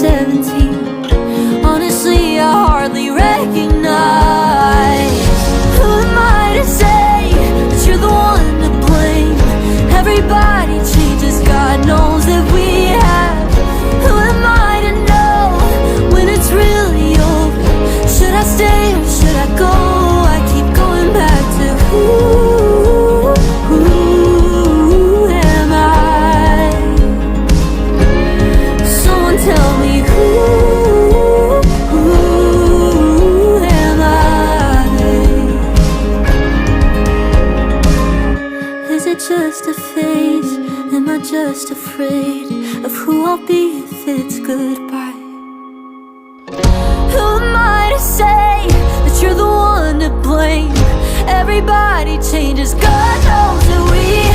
17. Honestly, I hardly recognize. Who am I to say that you're the one to blame? Everybody changes, God knows that we have. Who am I to know when it's really over? Should I stay or should I go? I keep going back to who am I? Someone tell me who am I? Is it just a phase? Am I just afraid of who I'll be if it's goodbye? Who am I to say that you're the one to blame? Everybody changes, God knows that we